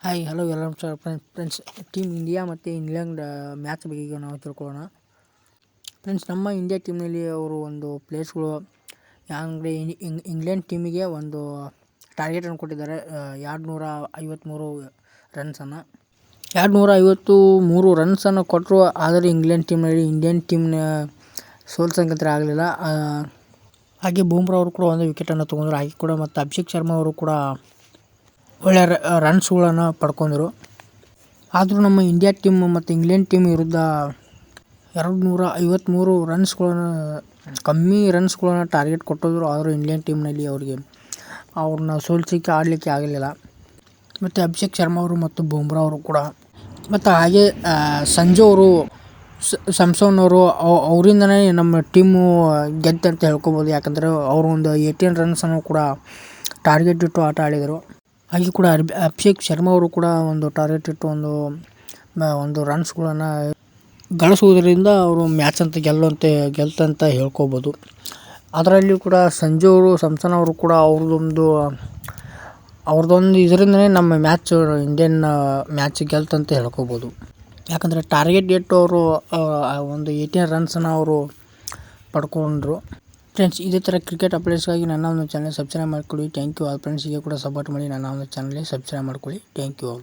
Hi hello ಎಲ್ಲ ನಮಸ್ಕಾರ friends. Team India ಮತ್ತು ಇಂಗ್ಲೆಂಡ್ ಮ್ಯಾಚ್ ಬಗ್ಗೆ ಈಗ ನಾವು ತಿಳ್ಕೊಳ್ಳೋಣ. ಫ್ರೆಂಡ್ಸ್, ನಮ್ಮ ಇಂಡಿಯಾ ಟೀಮ್ನಲ್ಲಿ ಅವರು ಒಂದು ಪ್ಲೇಯರ್ಸ್ಗಳು ಅಂದರೆ ಇಂಗ್ಲೆಂಡ್ ಟೀಮಿಗೆ ಒಂದು ಟಾರ್ಗೆಟನ್ನು ಕೊಟ್ಟಿದ್ದಾರೆ. 253 ರನ್ಸನ್ನು 253 ರನ್ಸನ್ನು ಕೊಟ್ಟರು. ಆದರೆ ಇಂಡಿಯನ್ ಟೀಮ್ನ ಸೋಲ್ಸಂಗಂತೂ ಆಗಲಿಲ್ಲ. ಹಾಗೆ ಬೂಮ್ರಾ ಅವರು ಕೂಡ ಒಂದು ವಿಕೆಟನ್ನು ತೊಗೊಂಡ್ರು. ಹಾಗೆ ಕೂಡ ಮತ್ತು ಅಭಿಷೇಕ್ ಶರ್ಮಾ ಅವರು ಕೂಡ ಒಳ್ಳೆಯ ರನ್ಸ್ಗಳನ್ನು ಪಡ್ಕೊಂಡ್ರು. ಆದರೂ ನಮ್ಮ ಇಂಡಿಯಾ ಟೀಮ್ ಮತ್ತು ಇಂಗ್ಲೆಂಡ್ ಟೀಮ್ ವಿರುದ್ಧ 253 ಕಮ್ಮಿ ರನ್ಸ್ಗಳನ್ನು ಟಾರ್ಗೆಟ್ ಕೊಟ್ಟಿದ್ರು. ಆದರೂ ಇಂಗ್ಲೆಂಡ್ ಟೀಮ್ನಲ್ಲಿ ಅವ್ರನ್ನ ಸೋಲಿಸಲಿಕ್ಕೆ ಆಡಲಿಕ್ಕೆ ಆಗಲಿಲ್ಲ. ಮತ್ತು ಅಭಿಷೇಕ್ ಶರ್ಮಾ ಅವರು ಮತ್ತು ಬೂಮ್ರಾ ಅವರು ಕೂಡ ಮತ್ತು ಹಾಗೆ ಸಂಜು ಅವರು, ಸ್ಯಾಮ್ಸನ್ ಅವರು, ಅವರಿಂದನೇ ನಮ್ಮ ಟೀಮು ಗೆದ್ದಂತ ಹೇಳ್ಕೊಬೋದು. ಯಾಕಂದರೆ ಅವರು ಒಂದು 18 ರನ್ಸನ್ನು ಕೂಡ ಟಾರ್ಗೆಟ್ ಇಟ್ಟು ಆಟ ಆಡಿದರು. ಹಾಗೆ ಕೂಡ ಅಭಿಷೇಕ್ ಶರ್ಮಾ ಅವರು ಕೂಡ ಒಂದು ಟಾರ್ಗೆಟ್ ಇಟ್ಟು ಒಂದು ರನ್ಸ್ಗಳನ್ನು ಗಳಿಸುವುದರಿಂದ ಅವರು ಮ್ಯಾಚ್ ಅಂತ ಗೆಲ್ತಂತ ಹೇಳ್ಕೊಬೋದು. ಅದರಲ್ಲಿ ಕೂಡ ಸಂಜು ಅವರು, ಸ್ಯಾಮ್ಸನ್ ಅವರು ಕೂಡ ಅವ್ರದ್ದೊಂದು ಇದರಿಂದನೇ ನಮ್ಮ ಇಂಡಿಯನ್ ಮ್ಯಾಚ್ ಗೆಲ್ತಂತ ಹೇಳ್ಕೊಬೋದು. ಯಾಕಂದರೆ ಟಾರ್ಗೆಟ್ ಇಟ್ಟು ಅವರು ಒಂದು 18 ರನ್ಸನ್ನು ಅವರು ಪಡ್ಕೊಂಡ್ರು. ಫ್ರೆಂಡ್ಸ್, ಇದೇ ಥರ ಕ್ರಿಕೆಟ್ ಅಪ್ಡೇಟ್ಸ್ಗಾಗಿ ನನ್ನ ಒಂದು ಚಾನಲ್ ಸಬ್ಸ್ಕ್ರೈಬ್ ಮಾಡ್ಕೊಳ್ಳಿ. Thank you all friends. ಹೀಗೆ ಕೂಡ ಸಪೋರ್ಟ್ ಮಾಡಿ ನನ್ನ ಒಂದು ಚಾನಲ್ಗೆ ಸಬ್ಸ್ಕ್ರೈಬ್ ಮಾಡ್ಕೊಳ್ಳಿ. Thank you all.